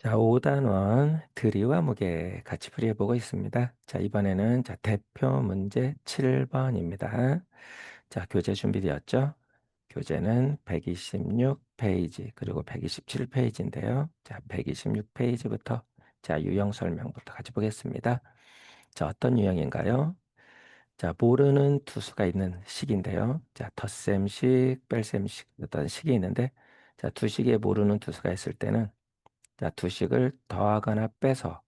자, 5단원 들이와 무게 같이 풀이해 보고 있습니다. 자, 이번에는 대표 문제 7번입니다. 자, 교재 준비되었죠? 교재는 126페이지 그리고 127페이지인데요. 자, 126페이지부터 유형 설명부터 같이 보겠습니다. 자, 어떤 유형인가요? 자, 모르는 두수가 있는 식인데요. 자, 덧셈식, 뺄셈식 어떤 식이 있는데, 자, 두 식에 모르는 두수가 있을 때는 두 식을 더하거나 빼서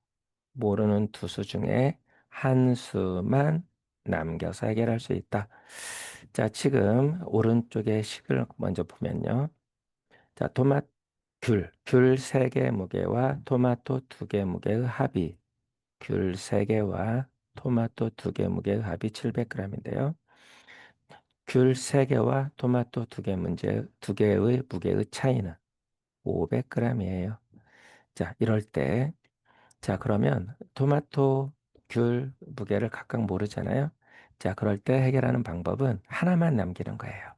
모르는 두수 중에 한 수만 남겨서 해결할 수 있다. 자, 지금 오른쪽에 식을 먼저 보면요. 자, 귤 3개 무게와 토마토 2개 무게의 합이, 귤 3개와 토마토 2개 무게의 합이 700g인데요. 귤 3개와 토마토 2개의 무게의 차이는 500g이에요. 자, 이럴 때 자, 그러면 토마토, 귤 무게를 각각 모르잖아요. 자, 그럴 때 해결하는 방법은 하나만 남기는 거예요.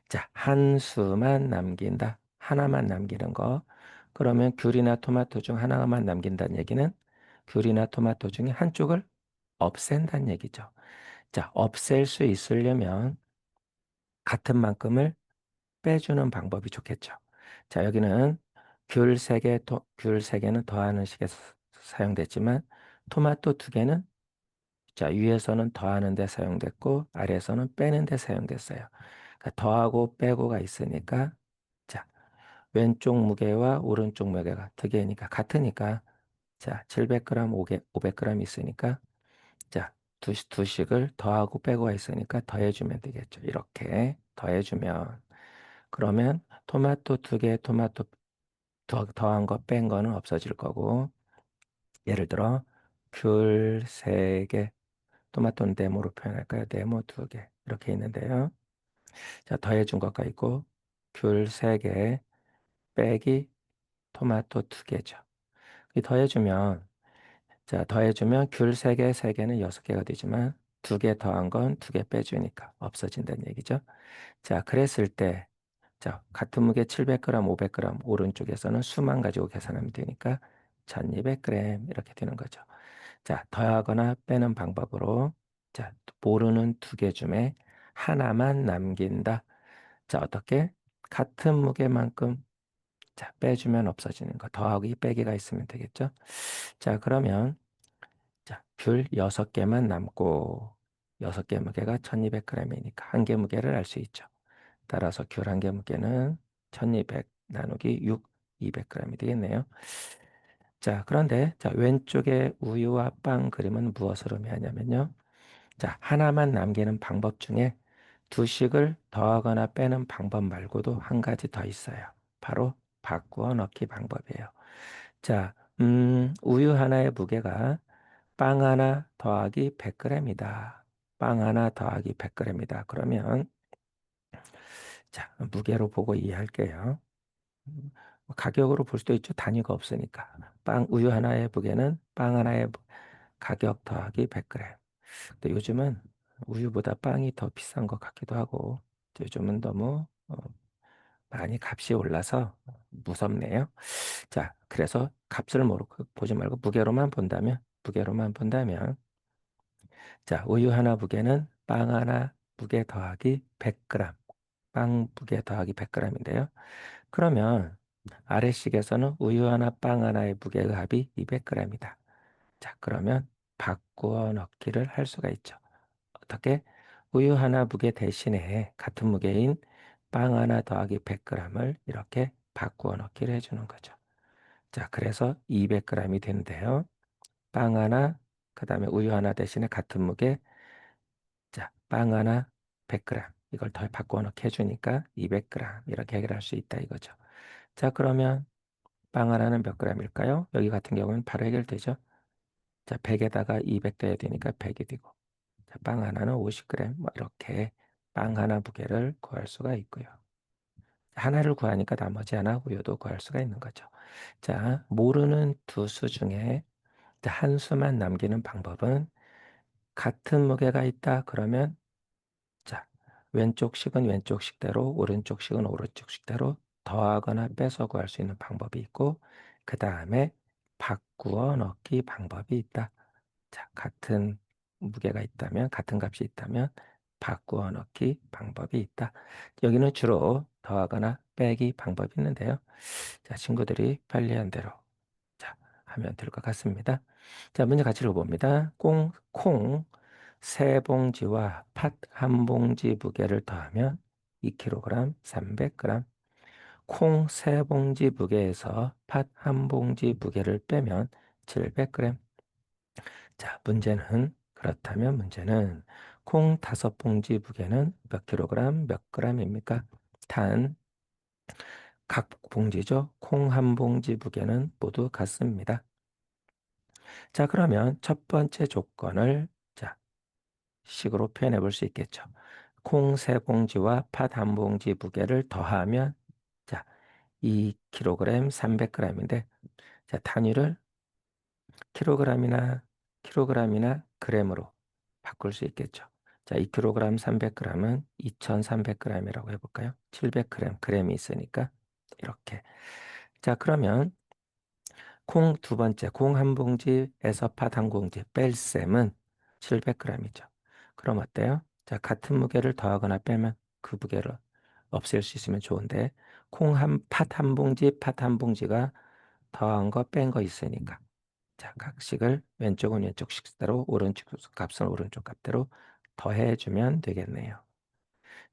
자, 한 수만 남긴다. 하나만 남기는 거. 그러면 귤이나 토마토 중 하나만 남긴다는 얘기는 귤이나 토마토 중에 한쪽을 없앤다는 얘기죠. 자, 없앨 수 있으려면 같은 만큼을 빼주는 방법이 좋겠죠. 자, 여기는 귤 3개는 더하는 식에서 사용됐지만 토마토 2개는 위에서는 더하는 데 사용됐고 아래에서는 빼는 데 사용됐어요. 그러니까 더하고 빼고가 있으니까 자, 왼쪽 무게와 오른쪽 무게가 두 개니까 같으니까 700g, 500g 있으니까 두 식을 더하고 빼고가 있으니까 더해주면 되겠죠. 이렇게 더해주면 그러면 토마토 2개, 토마토 더한 거 뺀 거는 없어질 거고 예를 들어 귤 3개, 토마토는 네모로 표현할까요? 네모 2개 이렇게 있는데요. 자, 더해준 것가 있고 귤 3개 빼기 토마토 2개죠. 더해주면 귤 3개, 3개는 6개가 되지만 2개 더한 건 2개 빼주니까 없어진다는 얘기죠. 자, 그랬을 때 같은 무게 700g, 500g 오른쪽에서는 수만 가지고 계산하면 되니까 1200g 이렇게 되는 거죠. 자, 더하거나 빼는 방법으로 모르는 2개 중에 하나만 남긴다. 자, 어떻게? 같은 무게만큼 빼주면 없어지는 거. 더하기 빼기가 있으면 되겠죠? 자, 그러면 귤 6개만 남고 6개 무게가 1200g이니까 한 개 무게를 알 수 있죠. 따라서 귤 한 개 무게는 1200 나누기 6, 200g이 되겠네요. 자, 그런데 왼쪽에 우유와 빵 그림은 무엇을 의미하냐면요. 자, 하나만 남기는 방법 중에 두 식을 더하거나 빼는 방법 말고도 한 가지 더 있어요. 바로 바꾸어 넣기 방법이에요. 자, 우유 하나의 무게가 빵 하나 더하기 100g이다. 빵 하나 더하기 100g이다. 그러면 무게로 보고 이해할게요. 가격으로 볼 수도 있죠. 단위가 없으니까. 우유 하나의 무게는 빵 하나의 가격 더하기 100g. 근데 요즘은 우유보다 빵이 더 비싼 것 같기도 하고, 요즘은 너무 많이 값이 올라서 무섭네요. 자, 그래서 값을 모르고 보지 말고 무게로만 본다면, 우유 하나 무게는 빵 하나 무게 더하기 100g. 빵 무게 더하기 100g인데요. 그러면 아래식에서는 우유 하나 빵 하나의 무게의 합이 200g이다. 자, 그러면 바꾸어 넣기를 할 수가 있죠. 어떻게? 우유 하나 무게 대신에 같은 무게인 빵 하나 더하기 100g을 이렇게 바꾸어 넣기를 해주는 거죠. 자, 그래서 200g이 되는데요. 빵 하나, 그 다음에 우유 하나 대신에 같은 무게, 빵 하나 100g. 이걸 더 바꾸어 넣기 해주니까 200g 이렇게 해결할 수 있다 이거죠. 자, 그러면 빵 하나는 몇 g일까요? 여기 같은 경우는 바로 해결되죠. 자, 100에다가 200 더해야 되니까 100이 되고, 자, 빵 하나는 50g, 뭐 이렇게 빵 하나 무게를 구할 수가 있고요. 하나를 구하니까 나머지 하나 우유도 구할 수가 있는 거죠. 자, 모르는 두 수 중에 한 수만 남기는 방법은 같은 무게가 있다 그러면 자, 왼쪽 식은 왼쪽 식대로, 오른쪽 식은 오른쪽 식대로 더하거나 빼서 구할 수 있는 방법이 있고, 그 다음에 바꾸어 넣기 방법이 있다. 자, 같은 무게가 있다면, 같은 값이 있다면 바꾸어 넣기 방법이 있다. 여기는 주로 더하거나 빼기 방법이 있는데요. 자, 친구들이 편리한 대로 자, 하면 될 것 같습니다. 자, 문제 같이 읽어봅니다. 콩 세 봉지와 팥 한 봉지 무게를 더하면 2kg, 300g. 콩 세 봉지 무게에서 팥 한 봉지 무게를 빼면 700g. 자, 그렇다면 문제는 콩 다섯 봉지 무게는 몇 킬로그램, 몇 g입니까? 단, 각 봉지죠. 콩 한 봉지 무게는 모두 같습니다. 자, 그러면 첫 번째 조건을 자, 식으로 표현해 볼 수 있겠죠. 콩 세 봉지와 팥 한 봉지 무게를 더하면 자, 2kg, 300g인데 자, 단위를 킬로그램이나 그램으로 바꿀 수 있겠죠. 자, 2kg, 300g은 2300g이라고 해볼까요? 700g, 그램이 있으니까 이렇게. 자, 그러면 콩 두 번째, 콩 한 봉지에서 팥 한 봉지 뺄 셈은 700g이죠. 그럼 어때요? 자, 같은 무게를 더하거나 빼면 그 무게를 없앨 수 있으면 좋은데 팥 한 봉지, 팥 한 봉지가 더한 거, 뺀 거 있으니까 자, 각식을 왼쪽은 왼쪽 식대로 오른쪽 값은 오른쪽 값대로 더해주면 되겠네요.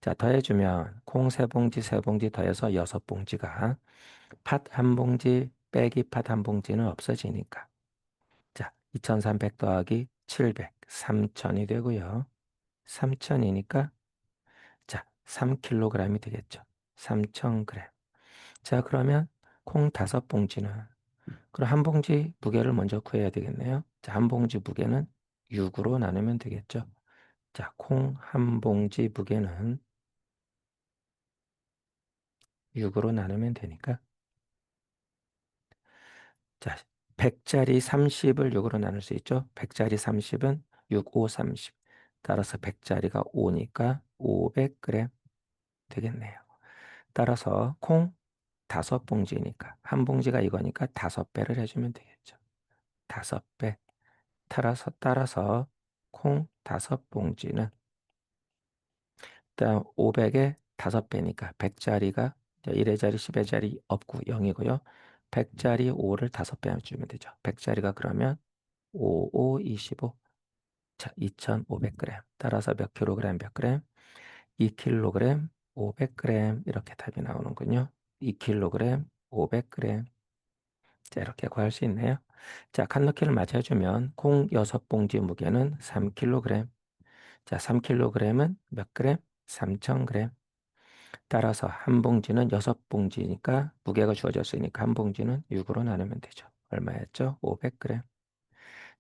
자, 더해주면 콩 세 봉지, 세 봉지 더해서 여섯 봉지가 팥 한 봉지 빼기 팥 한 봉지는 없어지니까 자, 2300 더하기 700, 3000이 되고요. 3000이니까 자, 3kg이 되겠죠. 3000g. 자, 그러면 콩 다섯 봉지는 그럼 한 봉지 무게를 먼저 구해야 되겠네요. 자, 한 봉지 무게는 6으로 나누면 되겠죠. 자, 콩 한 봉지 무게는 6으로 나누면 되니까 자, 100짜리 30을 6으로 나눌 수 있죠. 100짜리 30은 6, 5, 30. 따라서 100짜리가 5니까 500g 되겠네요. 따라서 콩 다섯 봉지니까 한 봉지가 이거니까 다섯 배를 해주면 되겠죠. 다섯 배. 따라서 콩 다섯 봉지는 일단 500에 다섯 배니까 100짜리가 1회짜리, 10회짜리 없고 0이고요. 100짜리 5를 다섯 배 주면 되죠. 100짜리가 그러면 5, 5, 25. 자, 2500g. 따라서 몇 킬로그램, 몇 그램? 2kg, 500g 이렇게 답이 나오는군요. 2kg, 500g. 자, 이렇게 구할 수 있네요. 자, 칸넣기를 맞춰주면 콩 6봉지 무게는 3kg. 자, 3kg은 몇 그램? 3000g. 따라서 한 봉지는 6봉지니까 무게가 주어졌으니까 한 봉지는 6으로 나누면 되죠. 얼마였죠? 500g.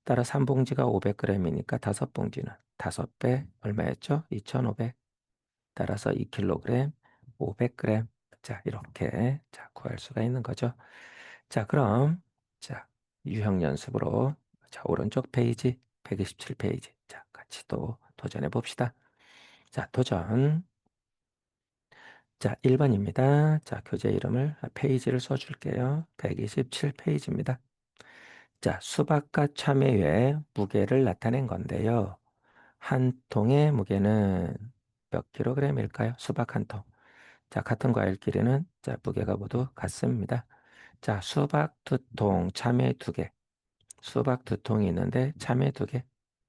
따라 3봉지가 500g이니까 다섯 봉지는 다섯 배 얼마였죠? 2500. 따라서 2kg, 500g. 자, 이렇게 자, 구할 수가 있는 거죠. 자, 그럼 자, 유형 연습으로 자, 오른쪽 페이지 127페이지. 자, 같이 또 도전해 봅시다. 자, 도전. 자, 1번입니다. 자, 교재 이름을 페이지를 써줄게요. 127페이지입니다. 자, 수박과 참외의 무게를 나타낸 건데요. 한 통의 무게는 몇 킬로그램일까요? 수박 한 통. 자, 같은 과일 길이는 자, 무게가 모두 같습니다. 자, 수박 두 통, 참외 두 개. 수박 두 통이 있는데 참외 두 개.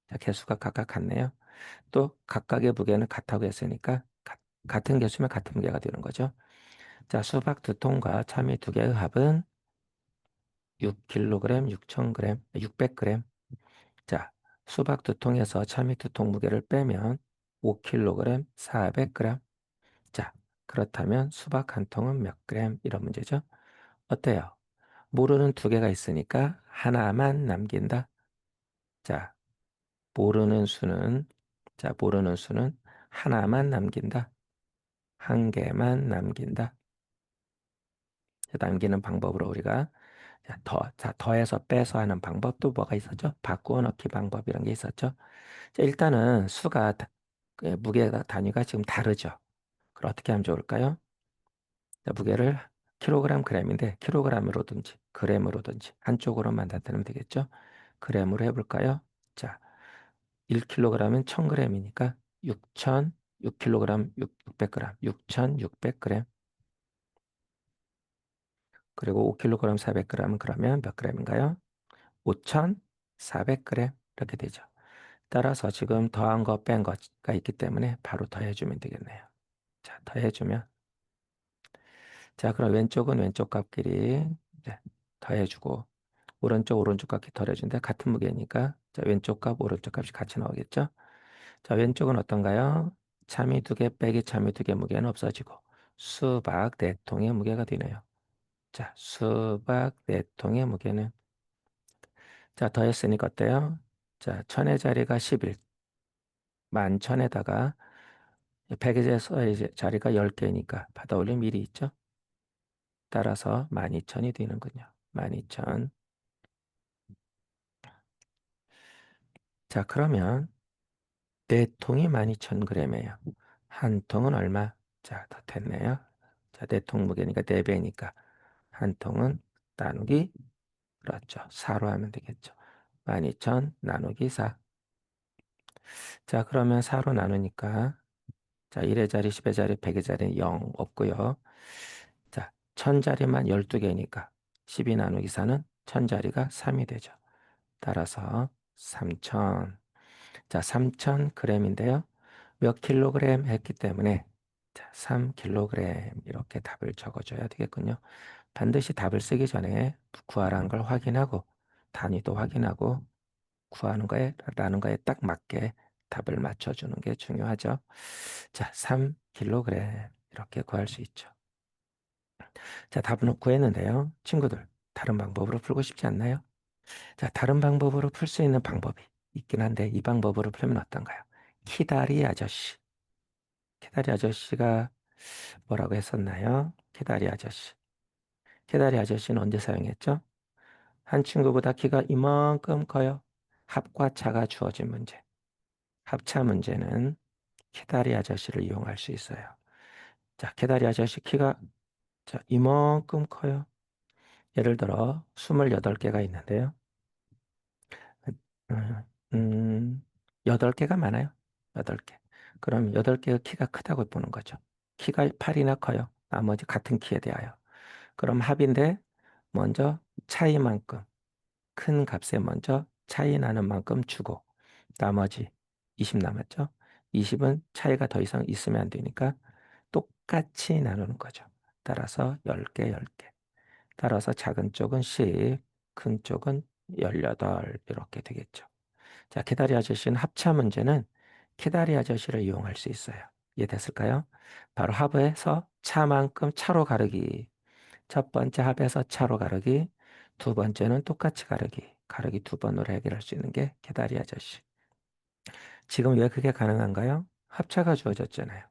자, 개수가 각각 같네요. 또 각각의 무게는 같다고 했으니까 같은 개수면 같은 무게가 되는 거죠. 자, 수박 두 통과 참외 두 개의 합은 6kg, 6,000g, 600g. 자, 수박 두 통에서 참외 두 통 무게를 빼면 5kg, 400g. 자, 그렇다면 수박 한 통은 몇 g? 이런 문제죠. 어때요? 모르는 두 개가 있으니까 하나만 남긴다. 자, 모르는 수는, 모르는 수는 하나만 남긴다. 한 개만 남긴다. 남기는 방법으로 우리가 더해서 빼서 하는 방법도 뭐가 있었죠? 바꾸어 넣기 방법 이런 게 있었죠? 자, 일단은 그 무게 단위가 지금 다르죠? 그럼 어떻게 하면 좋을까요? 자, 무게를 킬로그램, 그램인데 킬로그램으로든지 그램으로든지 한쪽으로만 나타내면 되겠죠? 그램으로 해볼까요? 자, 1kg은 1000g이니까 6,000, 6kg, 600g. 그리고 5kg, 400g은 그러면 몇 g인가요? 5,400g 이렇게 되죠. 따라서 지금 더한 거, 뺀 거가 있기 때문에 바로 더해주면 되겠네요. 자, 더해주면 자, 그럼 왼쪽은 왼쪽 값끼리 이제 더해주고 오른쪽 값끼리 더해주는데 같은 무게니까 자, 왼쪽 값, 오른쪽 값이 같이 나오겠죠? 자, 왼쪽은 어떤가요? 참이 2개 빼기 참이 2개 무게는 없어지고 수박 4통의 무게가 되네요. 자, 수박 4통의 무게는 자, 더했으니까 어때요? 자, 천의 자리가 11, 만천에다가 100의 자리가 10개니까 받아올림 1이 있죠? 따라서 12,000이 되는군요. 12,000. 자, 그러면 4통이 12,000g이에요. 한 통은 얼마? 자, 더 됐네요. 자, 4통 무게니까 4배니까 한 통은 나누기 그렇죠. 4로 하면 되겠죠. 12,000 나누기 4. 자, 그러면 4로 나누니까 자, 1의 자리, 10의 자리, 100의 자리 0 없고요. 자, 1000자리만 12개니까 12 나누기 4는 1000자리가 3이 되죠. 따라서 3000. 자, 3000g인데요. 몇 킬로그램 했기 때문에 자, 3kg 이렇게 답을 적어줘야 되겠군요. 반드시 답을 쓰기 전에 구하라는 걸 확인하고 단위도 확인하고 구하는 거에 라는 거에 딱 맞게 답을 맞춰주는 게 중요하죠. 자, 3kg 이렇게 구할 수 있죠. 자, 답은 구했는데요. 친구들, 다른 방법으로 풀고 싶지 않나요? 자, 다른 방법으로 풀 수 있는 방법이 있긴 한데 이 방법으로 풀면 어떤가요? 키다리 아저씨. 키다리 아저씨가 뭐라고 했었나요? 키다리 아저씨. 키다리 아저씨는 언제 사용했죠? 한 친구보다 키가 이만큼 커요. 합과 차가 주어진 문제. 합차 문제는 키다리 아저씨를 이용할 수 있어요. 자, 키다리 아저씨 키가 자, 이만큼 커요. 예를 들어 28개가 있는데요. 음, 음, 8개가 많아요. 8개. 그럼 8개가 키가 크다고 보는 거죠. 키가 8이나 커요. 나머지 같은 키에 대하여. 그럼 합인데 먼저 차이만큼 큰 값에 먼저 차이 나는 만큼 주고 나머지 20 남았죠. 20은 차이가 더 이상 있으면 안 되니까 똑같이 나누는 거죠. 따라서 10개, 10개. 따라서 작은 쪽은 10, 큰 쪽은 18 이렇게 되겠죠. 자, 키다리 아저씨는 합차 문제는 키다리 아저씨를 이용할 수 있어요. 이해됐을까요? 바로 합에서 차만큼 차로 가르기. 첫 번째 합에서 차로 가르기. 두 번째는 똑같이 가르기. 가르기 2번으로 해결할 수 있는 게 키다리 아저씨. 지금 왜 그게 가능한가요? 합차가 주어졌잖아요.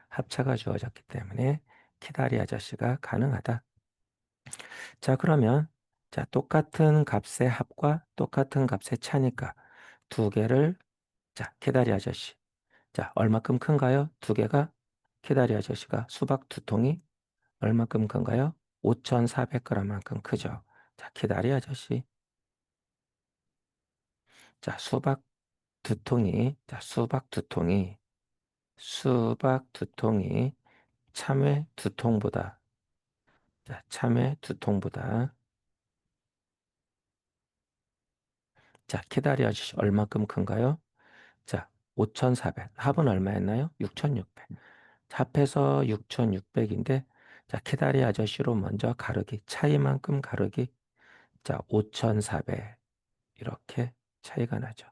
합차가 주어졌기 때문에 키다리 아저씨가 가능하다. 자, 그러면 자, 똑같은 값의 합과 똑같은 값의 차니까 두 개를 자, 키다리 아저씨. 자, 얼마큼 큰가요? 두 개가 키다리 아저씨가 수박 2통이 얼마큼 큰가요? 5,400g만큼 크죠. 자, 키다리 아저씨. 자, 수박 두 통이 참외 2통보다 자, 참외 2통보다 자, 키다리 아저씨 얼마큼 큰가요? 자, 5,400. 합은 얼마였나요? 6,600. 합해서 6,600인데 자, 키다리 아저씨로 먼저 가르기 차이만큼 가르기 자, 5,400 이렇게 차이가 나죠.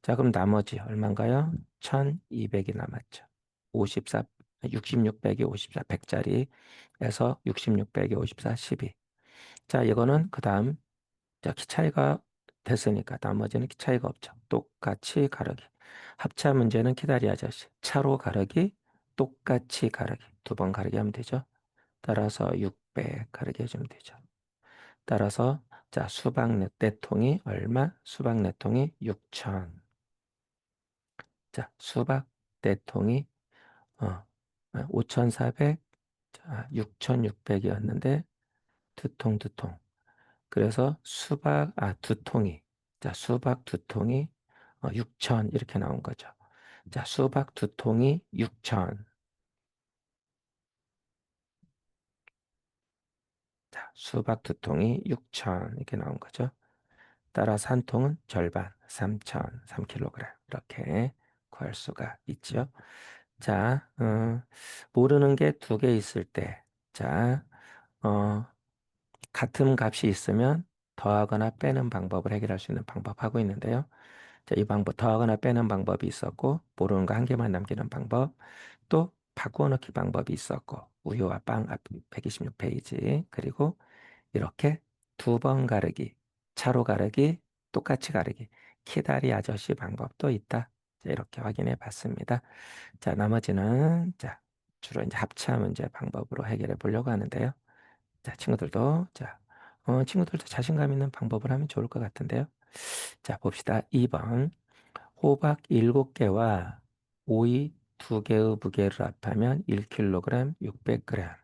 자, 그럼 나머지 얼마인가요? 1,200이 남았죠. 54, 66 빼기 54, 100짜리에서 66 빼기 54, 12. 자, 이거는 그 다음 자, 키 차이가 됐으니까 나머지는 키 차이가 없죠. 똑같이 가르기. 합차 문제는 키다리 아저씨. 차로 가르기, 똑같이 가르기. 2번 가르기 하면 되죠. 따라서 600 가르기 해주면 되죠. 따라서 자, 수박 네 통이 얼마? 수박 네 통이 6,000. 자, 수박 네 통이 5,400, 자, 6,600이었는데 두 통. 그래서 두 통이. 자, 수박 두 통이 6천 이렇게 나온 거죠. 자, 수박 두 통이 6천. 자, 수박 두 통이 6천 이렇게 나온 거죠. 따라서 한 통은 절반, 3천, 3kg 이렇게 구할 수가 있죠. 자, 모르는 게 두 개 있을 때, 자, 어, 같은 값이 있으면 더하거나 빼는 방법을 해결할 수 있는 방법 하고 있는데요. 자, 이 방법 더하거나 빼는 방법이 있었고 모르는 거 한 개만 남기는 방법, 또 바꾸어 넣기 방법이 있었고 우유와 빵 앞 126페이지 그리고 이렇게 두 번 가르기, 차로 가르기, 똑같이 가르기, 키다리 아저씨 방법도 있다. 자, 이렇게 확인해 봤습니다. 자, 나머지는 자, 주로 이제 합차 문제 방법으로 해결해 보려고 하는데요. 자, 친구들도 자신감 있는 방법을 하면 좋을 것 같은데요. 자, 봅시다. 2번. 호박 7개와 오이 2개의 무게를 합하면 1kg 600g.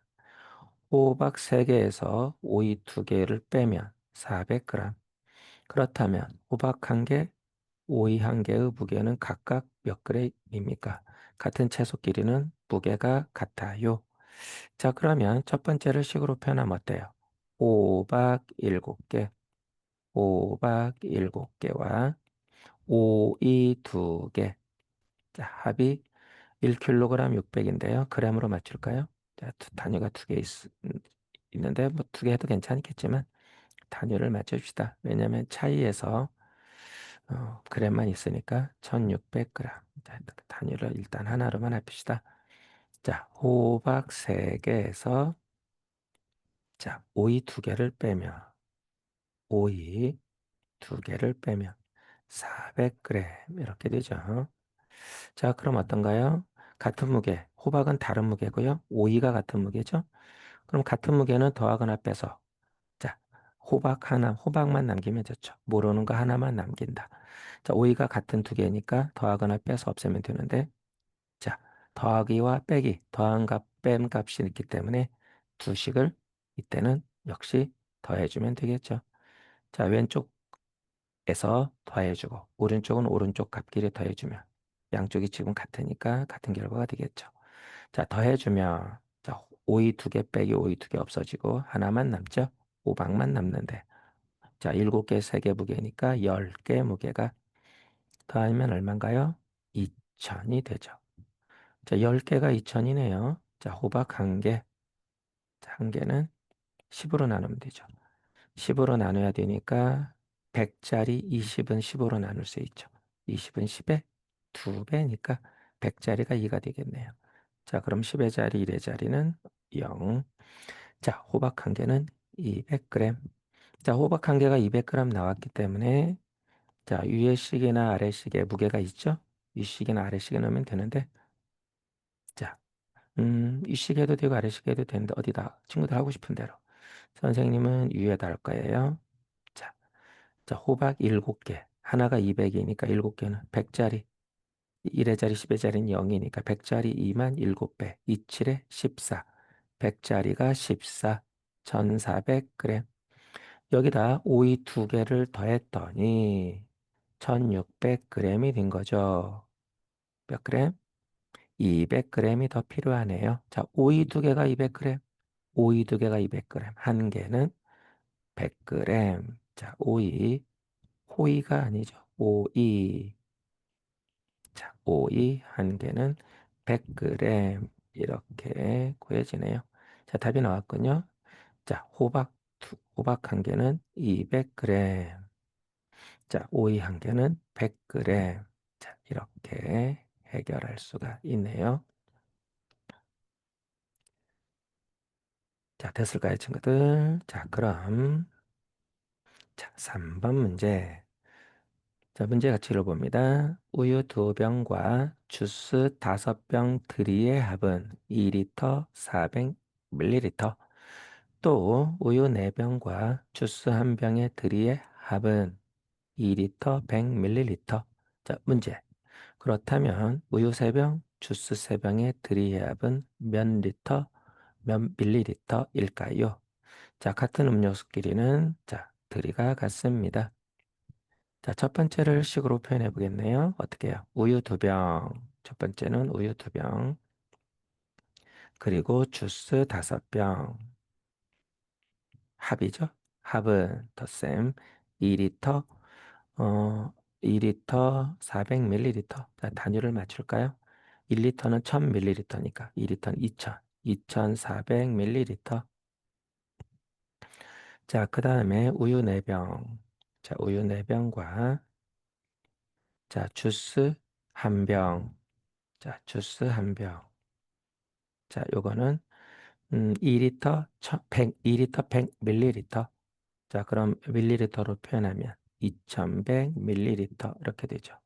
호박 3개에서 오이 2개를 빼면 400g. 그렇다면 호박 1개, 오이 1개의 무게는 각각 몇 g입니까? 같은 채소 끼리는 무게가 같아요. 자, 그러면 첫 번째를 식으로 표현하면 어때요? 호박 7개, 호박 7개와 오이 2개. 자, 합이 1kg 600인데요. g으로 맞출까요? 자, 단위가 두 개 있는데 뭐 두 개 해도 괜찮겠지만 단위를 맞춰줍시다. 왜냐하면 차이에서 g만 있으니까 1600g. 자, 단위를 일단 하나로만 합시다. 자, 호박 3개에서 자, 오이 2개를 빼면 오이 2개를 빼면 400g 이렇게 되죠. 자, 그럼 어떤가요? 같은 무게, 호박은 다른 무게고요. 오이가 같은 무게죠. 그럼 같은 무게는 더하거나 빼서 자, 호박만 남기면 좋죠. 모르는 거 하나만 남긴다. 자, 오이가 같은 두 개니까 더하거나 빼서 없애면 되는데 자, 더하기와 빼기, 더한 값, 뺀 값이 있기 때문에 두 식을 이때는 역시 더해주면 되겠죠. 자, 왼쪽에서 더해주고 오른쪽은 오른쪽 값끼리 더해주면 양쪽이 지금 같으니까 같은 결과가 되겠죠. 자, 더해주면 자, 오이 2개 빼기 오이 2개 없어지고 하나만 남죠. 호박만 남는데 자, 7개 3개 무게니까 10개 무게가 더하면 얼마인가요? 2천이 되죠. 자, 10개가 2천이네요. 자, 호박 1개. 자, 1개는 10으로 나누면 되죠. 10으로 나눠야 되니까 100짜리 20은 10으로 나눌 수 있죠. 20은 10의 2배니까 100짜리가 2가 되겠네요. 자, 그럼 10의 자리, 1의 자리는 0. 자, 호박 1개는 200g. 자, 호박 1개가 200g 나왔기 때문에 자, 위에 식이나 아래 식에 무게가 있죠? 위 식이나 아래 식에 넣으면 되는데 자, 위 식에 해도 되고 아래 식에 해도 되는데 어디다 친구들 하고 싶은 대로 선생님은 위에다 할 거예요. 자, 호박 7개. 하나가 200이니까 7개는 100짜리. 1의 자리 10의 자리는 0이니까 100짜리 2만 7배. 27에 14. 100짜리가 14. 1400g. 여기다 오이 2개를 더했더니 1600g이 된 거죠. 몇 그램? 200g이 더 필요하네요. 자, 오이 2개가 200g, 오이 2개가 200g, 한 개는 100g. 자, 호이가 아니죠. 오이. 자, 오이 한 개는 100g. 이렇게 구해지네요. 자, 답이 나왔군요. 자, 호박 한 개는 200g. 자, 오이 한 개는 100g. 자, 이렇게 해결할 수가 있네요. 자, 됐을까요, 친구들? 자, 그럼 자, 3번 문제. 자, 문제 같이 읽어봅니다. 우유 2병과 주스 5병 들이의 합은 2리터 400ml. 또 우유 4병과 주스 1병의 들이의 합은 2리터 100ml. 자, 문제. 그렇다면 우유 3병, 주스 3병의 들이의 합은 몇 리터, 몇 밀리리터일까요? 자, 같은 음료수끼리는 자, 들이가 같습니다. 자, 첫 번째를 식으로 표현해 보겠네요. 어떻게 해요? 우유 2병. 첫 번째는 우유 2병. 그리고 주스 5병. 합이죠? 합은 덧셈 2리터, 어, 2리터 400ml. 자, 단위를 맞출까요? 1리터는 1000ml니까 2리터는 2000, 2400ml. 자, 그 다음에 우유 4병. 자, 우유 4병과 자, 주스 1병. 자, 주스 1병. 자, 요거는 2리터 100, 100ml. 자, 그럼 밀리리터로 표현하면 2100ml 이렇게 되죠.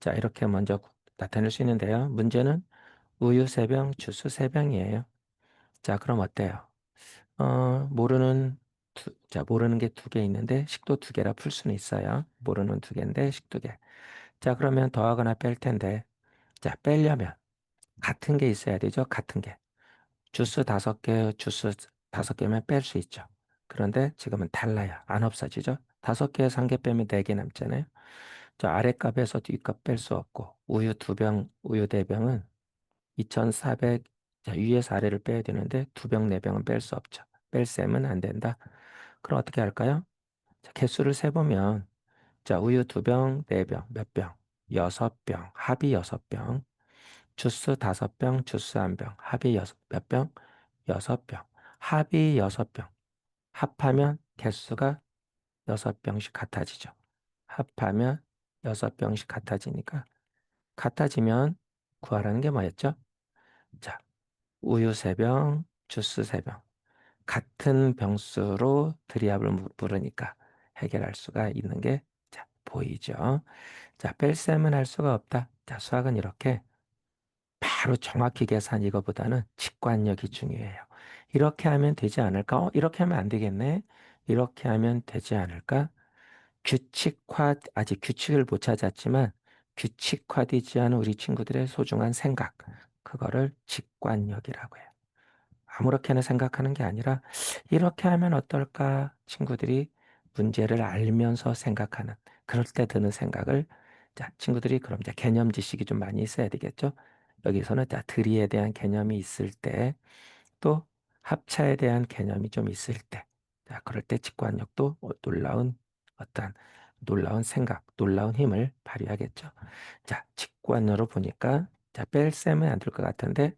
자, 이렇게 먼저 나타낼 수 있는데요. 문제는 우유 3병, 주스 3병이에요. 자, 그럼 어때요? 모르는 게 2개 있는데 식도 2개라 풀 수는 있어요. 모르는 2개인데 식 2개. 자, 그러면 더하거나 뺄 텐데, 자, 빼려면 같은 게 있어야 되죠. 같은 게. 주스 5개면 뺄 수 있죠. 그런데 지금은 달라요. 안 없어지죠. 5개에서 1개 빼면 4개 남잖아요. 저 아랫값에서 뒷값 뺄 수 없고, 우유 2병, 우유 4병은 2400, 자, 위에서 아래를 빼야 되는데 2병, 4병은 뺄 수 없죠. 뺄 셈은 안 된다. 그럼 어떻게 할까요? 자, 개수를 세보면, 자, 우유 2병, 4병, 몇 병? 6병, 합이 6병. 주스 5병, 주스 1병, 합이 몇 병? 6병. 합이 6병. 합하면 개수가 6병씩 같아지죠. 합하면 6병씩 같아지니까 같아지면 구하라는 게 뭐였죠? 자, 우유 3병, 주스 3병. 같은 병수로 들이압을 물으니까 해결할 수가 있는 게 자, 보이죠? 자, 뺄셈은 할 수가 없다. 자, 수학은 이렇게 바로 정확히 계산 이거보다는 직관력이 중요해요. 이렇게 하면 되지 않을까? 이렇게 하면 안 되겠네. 이렇게 하면 되지 않을까? 아직 규칙을 못 찾았지만 규칙화되지 않은 우리 친구들의 소중한 생각. 그거를 직관력이라고 해요. 아무렇게나 생각하는 게 아니라 이렇게 하면 어떨까? 친구들이 문제를 알면서 생각하는 그럴 때 드는 생각을 자, 친구들이 그럼 이제 개념 지식이 좀 많이 있어야 되겠죠? 여기서는 자, 들이에 대한 개념이 있을 때 또 합차에 대한 개념이 좀 있을 때 자, 그럴 때 직관력도 어떤 놀라운 생각, 놀라운 힘을 발휘하겠죠. 자, 직관으로 보니까 자, 뺄셈은 안 될 것 같은데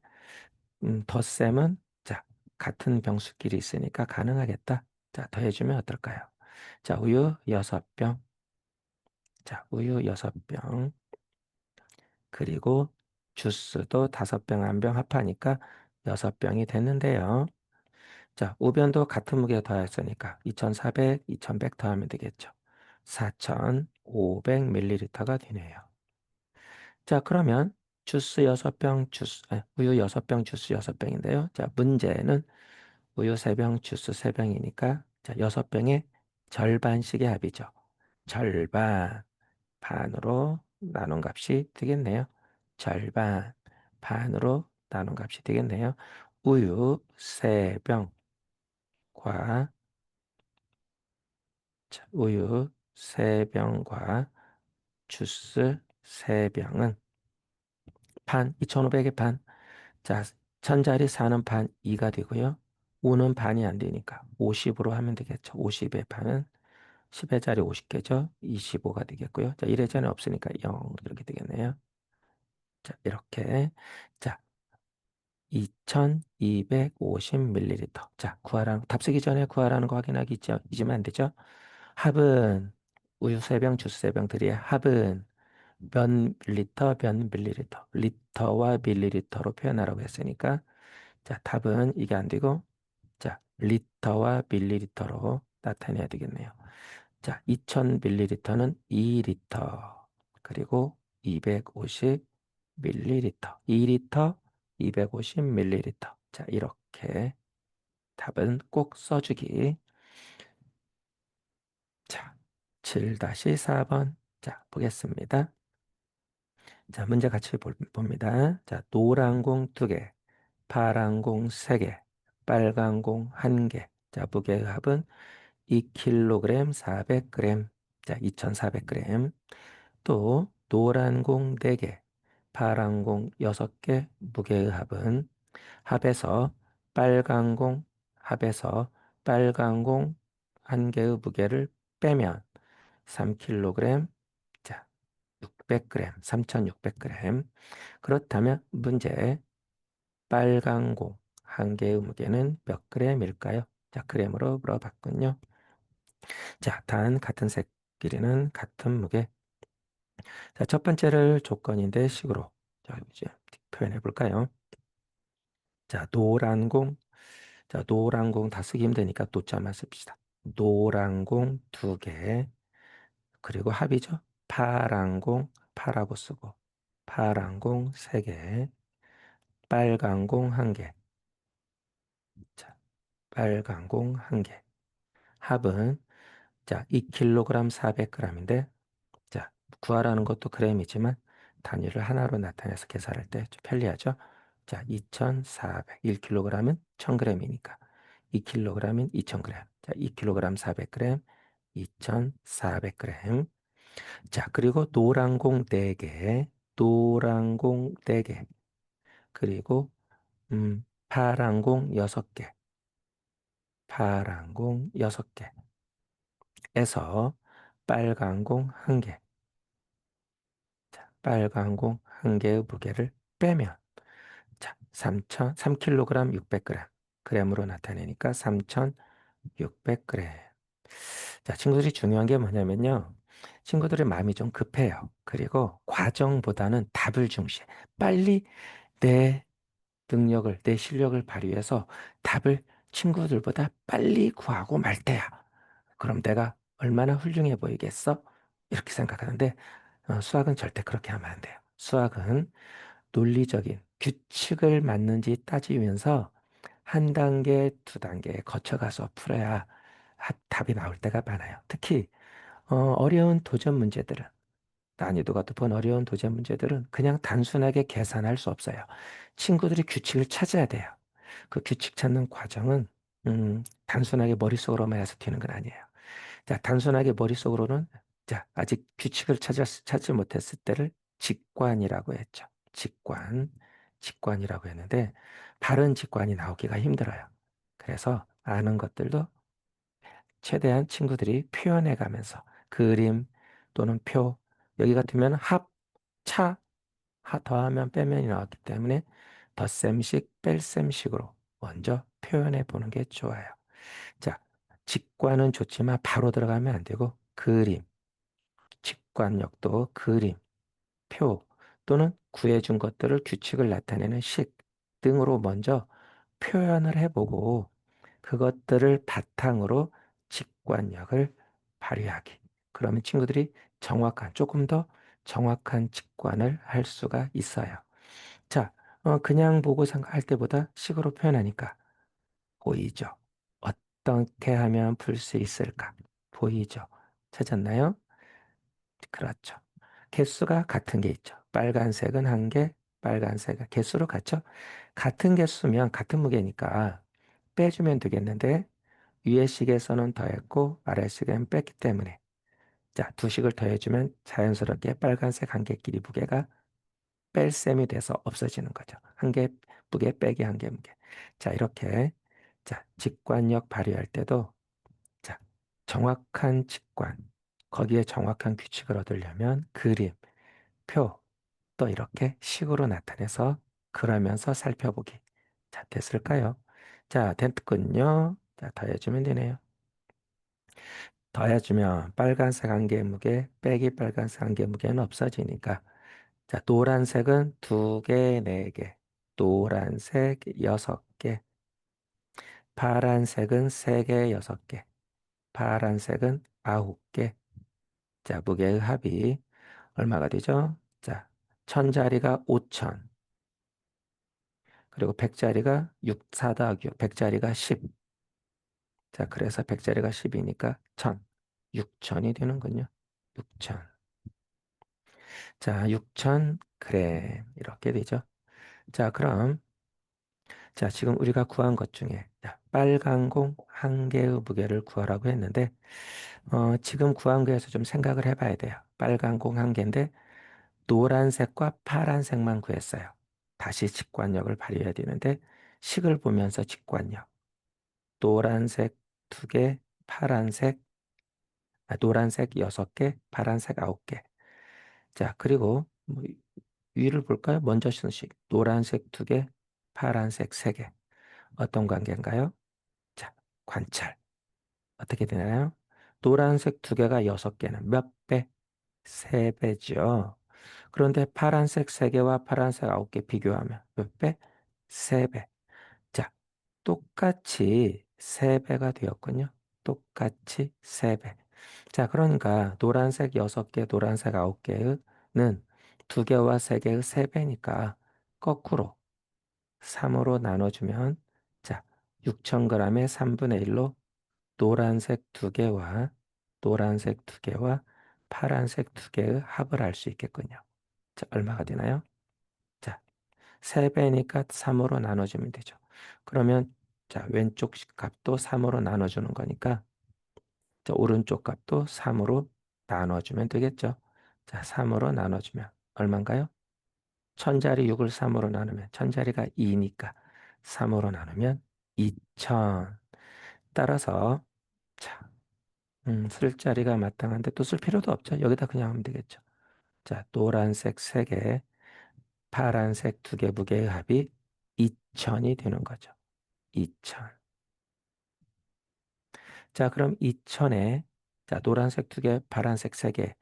덧셈은 자, 같은 병수끼리 있으니까 가능하겠다. 자, 더해주면 어떨까요? 자, 우유 6병. 자, 우유 6병. 그리고 주스도 5병, 1병 합하니까 6병이 됐는데요. 자, 우변도 같은 무게 더했으니까 2400, 2100 더하면 되겠죠. 4500ml가 되네요. 자, 그러면 우유 6병, 주스 6병인데요. 자, 문제는 우유 3병, 주스 3병이니까 자, 6병의 절반씩의 합이죠. 절반, 반으로 나눈 값이 되겠네요. 절반, 반으로 나눈 값이 되겠네요. 우유 3병과 우유 3병과 주스 3병은 반, 2500의 반. 자, 천짜리 4는 반 2가 되고요. 5는 반이 안 되니까 50으로 하면 되겠죠. 50의 반은 10의 자리 50개죠. 25가 되겠고요. 자, 1의 자리 없으니까 0 이렇게 되겠네요. 자, 이렇게. 자, 2250ml. 자, 답 쓰기 전에 구하라는 거 확인하기 잊으면 안 되죠. 합은 우유 3병, 주스 3병들이 합은 몇 리터, 몇 밀리리터. 리터와 밀리리터로 표현하라고 했으니까 자, 답은 이게 안 되고 자, 리터와 밀리리터로 나타내야 되겠네요. 자, 2000ml는 2리터. 그리고 250ml. 2리터, 250ml. 자, 이렇게 답은 꼭 써주기. 자, 7-4번. 자, 보겠습니다. 자, 문제 같이 봅니다. 자, 노란 공 2개, 파란 공 3개, 빨간 공 1개. 자, 무게의 합은 2kg 400g. 자, 2400g. 또 노란 공 4개, 파란 공 6개, 무게의 합은 빨간 공, 합에서 빨간 공 1개의 무게를 빼면 3kg, 자, 600g, 3600g. 그렇다면 문제 빨간 공 1개의 무게는 몇 g일까요? 자, g으로 물어봤군요. 자, 단 같은 색 길이는 같은 무게. 자, 첫 번째를 조건인데 식으로 자, 이제 표현해 볼까요? 자, 노란 공. 자, 노란 공 다 쓰기 힘드니까 노자만 씁시다. 노란 공 2개. 그리고 합이죠. 파란 공 파라고 쓰고 파란 공 3개. 빨간 공 1개. 자, 빨간 공 1개. 합은 자, 2kg 400g인데 자, 구하라는 것도 g이지만 단위를 하나로 나타내서 계산할 때 좀 편리하죠. 자, 2400, 1kg은 1000g이니까 2kg은 2000g. 자, 2kg 400g, 2400g. 자, 그리고 노란 공 4개, 노란 공 4개. 그리고 파란 공 6개, 파란 공 6개. 에서 빨간 공 1개. 빨간 공 1개의 무게를 빼면 자, 3kg 600g. g으로 나타내니까 3600g. 자, 친구들이 중요한 게 뭐냐면요. 친구들의 마음이 좀 급해요. 그리고 과정보다는 답을 중시해. 빨리 내 능력을, 내 실력을 발휘해서 답을 친구들보다 빨리 구하고 말 때야. 그럼 내가 얼마나 훌륭해 보이겠어? 이렇게 생각하는데 수학은 절대 그렇게 하면 안 돼요. 수학은 논리적인 규칙을 맞는지 따지면서 한 단계, 두 단계 거쳐가서 풀어야 답이 나올 때가 많아요. 특히 어려운 도전 문제들은 난이도가 높은 어려운 도전 문제들은 그냥 단순하게 계산할 수 없어요. 친구들이 규칙을 찾아야 돼요. 그 규칙 찾는 과정은 단순하게 머릿속으로만 해서 되는 건 아니에요. 자, 단순하게 머릿속으로는 자, 아직 규칙을 찾지 못했을 때를 직관이라고 했죠. 직관이라고 했는데 바른 직관이 나오기가 힘들어요. 그래서 아는 것들도 최대한 친구들이 표현해 가면서 그림 또는 표, 여기 같으면 합, 차, 더하면 빼면이 나왔기 때문에 덧셈식, 뺄셈식으로 먼저 표현해 보는 게 좋아요. 자, 직관은 좋지만 바로 들어가면 안 되고 그림, 직관력도 그림, 표 또는 구해준 것들을 규칙을 나타내는 식 등으로 먼저 표현을 해보고 그것들을 바탕으로 직관력을 발휘하기. 그러면 친구들이 조금 더 정확한 직관을 할 수가 있어요. 자, 그냥 보고 생각할 때보다 식으로 표현하니까 보이죠? 어떻게 하면 풀 수 있을까? 보이죠? 찾았나요? 그렇죠. 개수가 같은 게 있죠. 빨간색은 1개, 빨간색은 개수로 같죠? 같은 개수면 같은 무게니까 빼주면 되겠는데 위의 식에서는 더했고 아래 식은 뺐기 때문에 자, 두 식을 더해주면 자연스럽게 빨간색 1개끼리 무게가 뺄셈이 돼서 없어지는 거죠. 1개 무게 빼기 1개 무게. 자, 이렇게 자, 직관력 발휘할 때도 자, 정확한 직관, 거기에 정확한 규칙을 얻으려면 그림, 표, 또 이렇게 식으로 나타내서 그러면서 살펴보기. 자, 됐을까요? 자, 됐군요. 자, 더해주면 되네요. 더해주면 빨간색 1개 무게 빼기 빨간색 1개 무게는 없어지니까 자, 노란색은 2개, 4개, 노란색 6개, 파란색은 3개, 6개, 파란색은 9개. 자, 무게의 합이 얼마가 되죠? 자, 1000자리가 5000, 그리고 100자리가 6, 4 더하기 6, 100자리가 10. 자, 그래서 100자리가 10이니까 1000, 6000이 되는군요. 6000. 자, 6000g 이렇게 되죠. 자, 그럼 자, 지금 우리가 구한 것 중에 자, 빨간 공 한 개의 무게를 구하라고 했는데, 지금 구한 거에서 좀 생각을 해봐야 돼요. 빨간 공 한 개인데, 노란색과 파란색만 구했어요. 다시 직관력을 발휘해야 되는데, 식을 보면서 직관력. 노란색 두 개, 파란색, 노란색 여섯 개, 파란색 아홉 개. 자, 그리고 뭐 위를 볼까요? 먼저 순식. 노란색 두 개, 파란색 세 개. 어떤 관계인가요? 자, 관찰. 어떻게 되나요? 노란색 두 개가 여섯 개는 몇 배? 세 배죠. 그런데 파란색 세 개와 파란색 아홉 개 비교하면 몇 배? 세 배. 자, 똑같이 세 배가 되었군요. 똑같이 세 배. 자, 그러니까 노란색 여섯 개, 노란색 아홉 개는 두 개와 세 개의 세 배니까 거꾸로 3으로 나눠주면 자, 6,000g의 3분의 1로 노란색 두 개와 노란색 두 개와 파란색 두 개의 합을 알 수 있겠군요. 자, 얼마가 되나요? 자, 3배니까 3으로 나눠주면 되죠. 그러면 자, 왼쪽 값도 3으로 나눠주는 거니까 자, 오른쪽 값도 3으로 나눠주면 되겠죠. 자, 3으로 나눠주면 얼마인가요? 1000자리 6을 3으로 나누면 1000자리가 2니까 3으로 나누면 2000. 따라서 자, 쓸 자리가 마땅한데 또 쓸 필요도 없죠. 여기다 그냥 하면 되겠죠. 자, 노란색 3개, 파란색 2개 무게의 합이 2000이 되는 거죠. 2000. 자, 그럼 2000에 자, 노란색 2개, 파란색 3개,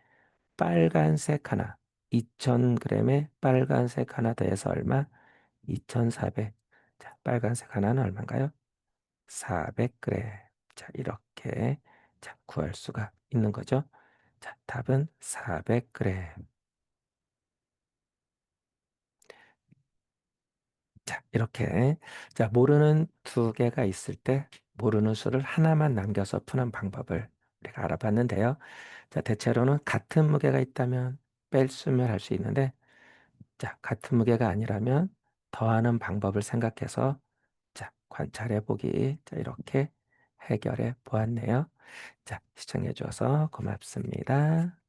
빨간색 하나. 2000g에 빨간색 하나 더해서 얼마? 2400. 자, 빨간색 하나는 얼마인가요? 400g. 자, 이렇게 자, 구할 수가 있는 거죠. 자, 답은 400g. 자, 이렇게. 자, 모르는 두 개가 있을 때 모르는 수를 하나만 남겨서 푸는 방법을 우리가 알아봤는데요. 자, 대체로는 같은 무게가 있다면 뺄 수면 할 수 있는데, 자, 같은 무게가 아니라면 더하는 방법을 생각해서 자, 관찰해 보기. 자, 이렇게 해결해 보았네요. 자, 시청해 주셔서 고맙습니다.